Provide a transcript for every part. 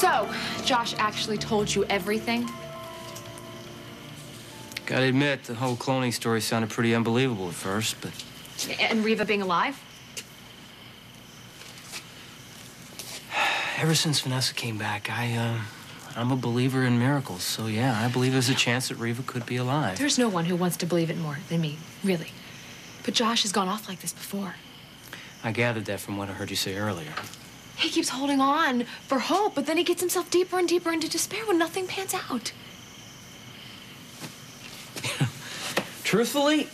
So, Josh actually told you everything? Gotta admit, the whole cloning story sounded pretty unbelievable at first, but... And Riva being alive? Ever since Vanessa came back, I'm a believer in miracles. So, yeah, I believe there's a chance that Riva could be alive. There's no one who wants to believe it more than me, really. But Josh has gone off like this before. I gathered that from what I heard you say earlier. He keeps holding on for hope, but then he gets himself deeper and deeper into despair when nothing pans out. Truthfully,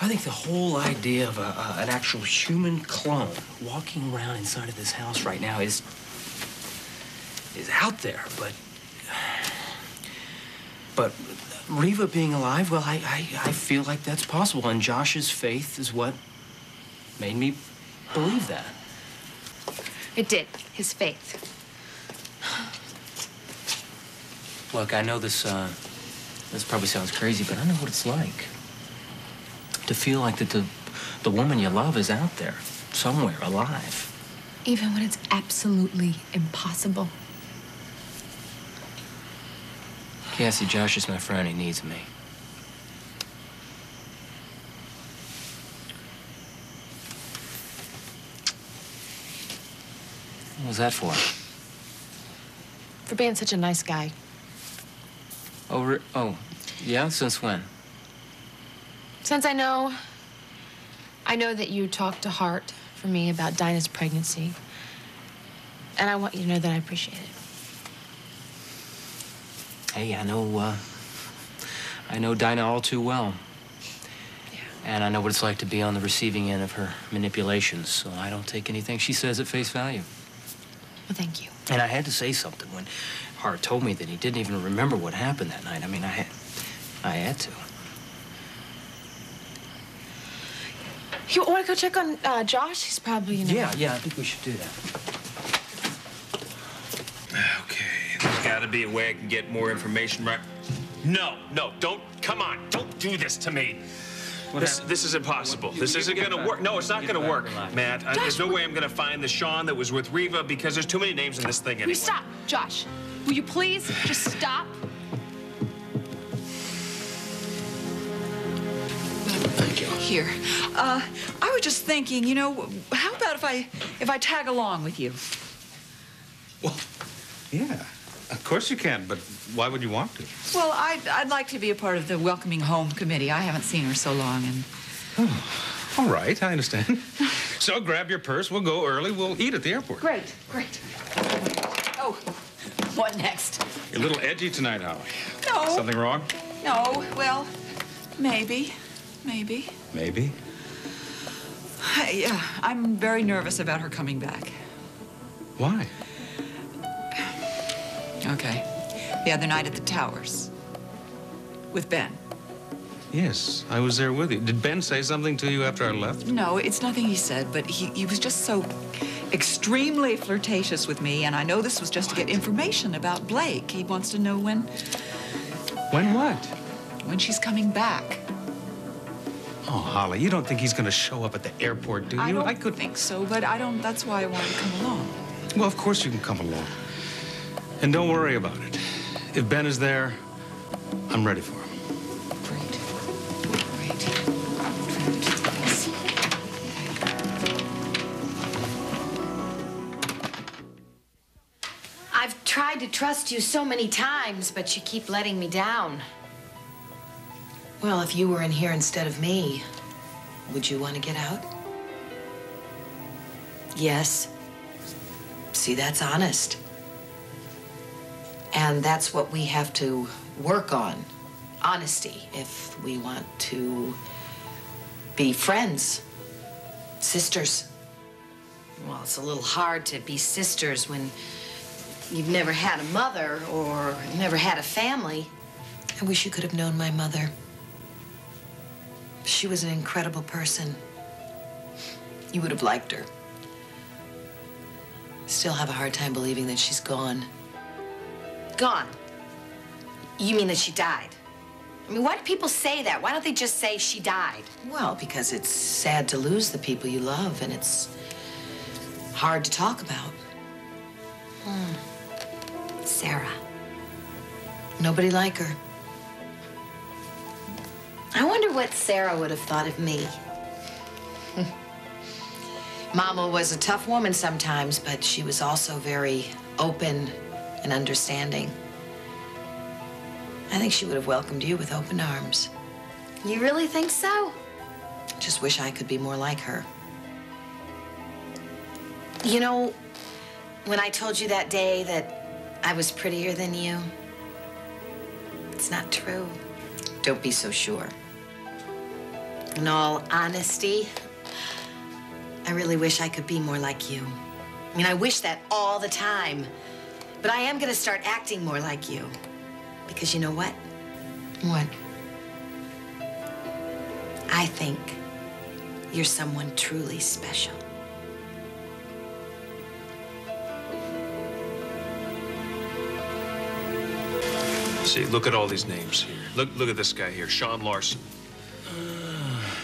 I think the whole idea of an actual human clone walking around inside of this house right now is out there, but Riva being alive, well, I feel like that's possible, and Josh's faith is what made me believe that. It did, his faith. Look, I know this probably sounds crazy, but I know what it's like. To feel like that the woman you love is out there, somewhere, alive. Even when it's absolutely impossible. Cassie, Josh is my friend. He needs me. What was that for? For being such a nice guy. Oh, yeah? Since when? Since I know that you talked to Hart for me about Dinah's pregnancy. And I want you to know that I appreciate it. Hey, I know Dinah all too well. Yeah. And I know what it's like to be on the receiving end of her manipulations, so I don't take anything she says at face value. Well, thank you. And I had to say something when Hart told me that he didn't even remember what happened that night. I mean, I had to. You want to go check on Josh? He's probably, Yeah, I think we should do that. Okay, there's got to be a way I can get more information, right? No, don't, come on, don't do this to me. This is impossible. This isn't going to work. No, it's not going to work, Matt. There's no way I'm going to find the Sean that was with Riva because there's too many names in this thing anyway. Will you stop, Josh? Will you please just stop? Thank you. Here. I was just thinking, how about if I tag along with you? Well, yeah, of course you can, but why would you want to? Well, I'd like to be a part of the Welcoming Home Committee. I haven't seen her so long, and... Oh, all right, I understand. So grab your purse, we'll go early, we'll eat at the airport. Great. Oh, what next? You're a little edgy tonight, Holly. No. Something wrong? No, well, maybe. Maybe? I'm very nervous about her coming back. Why? Okay. The other night at the Towers. With Ben. Yes, I was there with you. Did Ben say something to you after I left? No, it's nothing he said, but he was just so extremely flirtatious with me, and I know this was just to get information about Blake. He wants to know when... When what? When she's coming back. Oh, Holly, you don't think he's going to show up at the airport, do you? I don't think so, but that's why I wanted to come along. Well, of course you can come along. And don't worry about it. If Ben is there, I'm ready for him. Great. Yes. I've tried to trust you so many times, but you keep letting me down. Well, if you were in here instead of me, would you want to get out? Yes. See, that's honest. And that's what we have to work on, honesty, if we want to be friends, sisters. Well, it's a little hard to be sisters when you've never had a mother or never had a family. I wish you could have known my mother. She was an incredible person. You would have liked her. Still have a hard time believing that she's gone. Gone? You mean that she died? I mean, why do people say that? Why don't they just say she died? Well, because it's sad to lose the people you love, and it's hard to talk about. Sarah. Nobody like her. I wonder what Sarah would have thought of me. Mama was a tough woman sometimes, but she was also very open and understanding. I think she would have welcomed you with open arms. You really think so? Just wish I could be more like her. You know, when I told you that day that I was prettier than you, it's not true. Don't be so sure. In all honesty, I really wish I could be more like you. I mean, I wish that all the time. But I am gonna start acting more like you. Because you know what? What? I think you're someone truly special. See, look at all these names here. Look at this guy here, Sean Larson.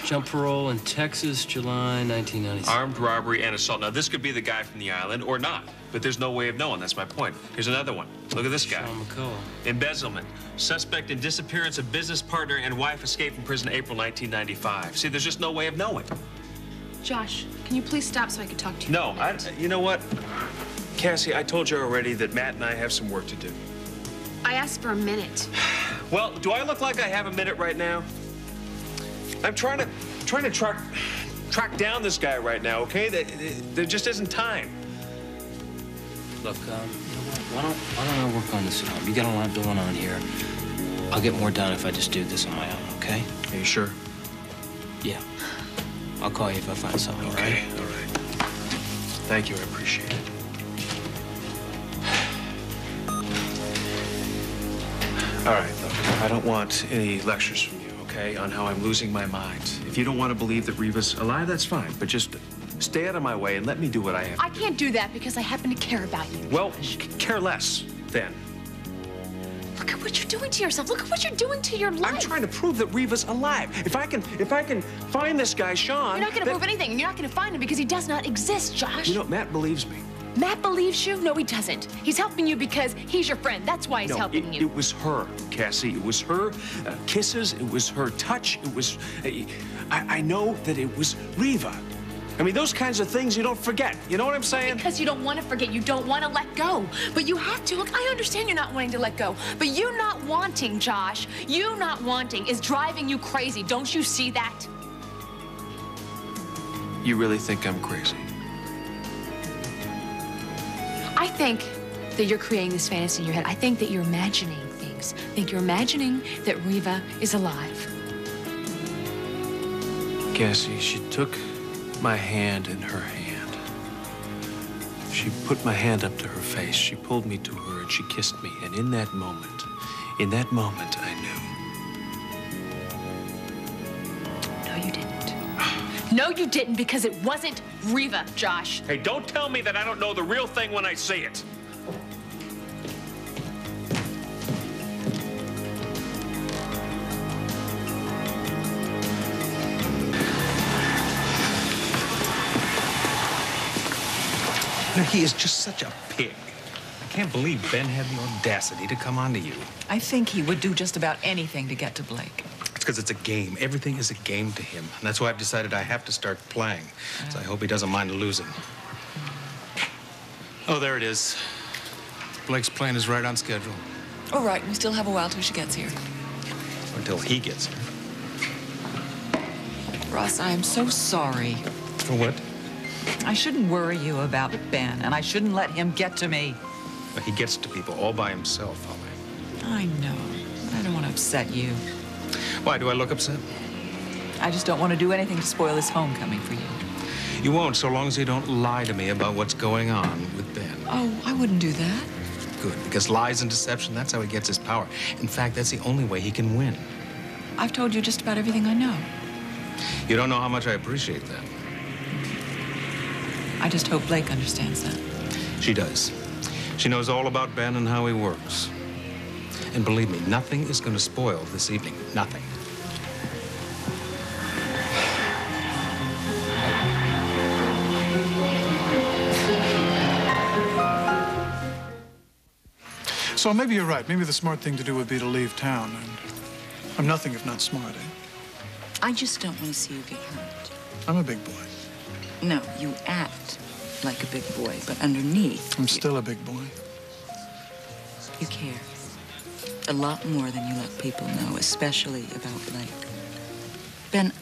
Jump parole in Texas, July 1996. Armed robbery and assault. Now, this could be the guy from the island or not, but there's no way of knowing. That's my point. Here's another one. Look at this guy. Sean McCullough. Embezzlement. Suspect in disappearance of business partner and wife escaped from prison April 1995. See, there's just no way of knowing. Josh, can you please stop so I can talk to you? No, you know what? Cassie, I told you already that Matt and I have some work to do. I asked for a minute. Well, do I look like I have a minute right now? I'm trying to track down this guy right now, okay? There just isn't time. Look, you know what? Why don't I work on this at home? You got a lot going on here. I'll get more done if I just do this on my own, okay? Are you sure? Yeah. I'll call you if I find something, Okay, all right. Thank you, I appreciate it. All right, look, I don't want any lectures from you, okay, on how I'm losing my mind. If you don't want to believe that Reva's alive, that's fine, but just stay out of my way and let me do what I have. I can't do that because I happen to care about you. Well, care less, then. Look at what you're doing to yourself. Look at what you're doing to your life. I'm trying to prove that Reva's alive. If I can find this guy, Sean... You're not going to prove anything, and you're not going to find him because he does not exist, Josh. You know, Matt believes me. Matt believes you? No, he doesn't. He's helping you because he's your friend. That's why he's helping you. It was her, Cassie. It was her kisses. It was her touch. It was... I know that it was Reva. I mean, those kinds of things you don't forget. You know what I'm saying? Because you don't want to forget. You don't want to let go. But you have to. Look, I understand you're not wanting to let go. But you not wanting, Josh, you not wanting is driving you crazy. Don't you see that? You really think I'm crazy? I think that you're creating this fantasy in your head. I think that you're imagining things. I think you're imagining that Reva is alive. Cassie, she took my hand in her hand. She put my hand up to her face. She pulled me to her and she kissed me. And in that moment, I knew. No, you didn't. No, you didn't, because it wasn't Reva, Josh. Hey, don't tell me that I don't know the real thing when I see it. He is just such a pig. I can't believe Ben had the audacity to come on to you. I think he would do just about anything to get to Blake. It's because it's a game. Everything is a game to him. And that's why I've decided I have to start playing. So I hope he doesn't mind losing. Oh, there it is. Blake's plane is right on schedule. All right, we still have a while till she gets here. Until he gets here. Ross, I am so sorry. For what? I shouldn't worry you about Ben, and I shouldn't let him get to me. Well, he gets to people all by himself, Holly. I know. I don't want to upset you. Why, do I look upset? I just don't want to do anything to spoil this homecoming for you. You won't, so long as you don't lie to me about what's going on with Ben. Oh, I wouldn't do that. Good, because lies and deception, that's how he gets his power. In fact, that's the only way he can win. I've told you just about everything I know. You don't know how much I appreciate that. I just hope Blake understands that. She does. She knows all about Ben and how he works. And believe me, nothing is going to spoil this evening. Nothing. So maybe you're right. Maybe the smart thing to do would be to leave town. And I'm nothing if not smart, eh? I just don't want to see you get hurt. I'm a big boy. No, you act like a big boy, but underneath... I'm still a big boy. You care. A lot more than you let people know, especially about Blake. Ben,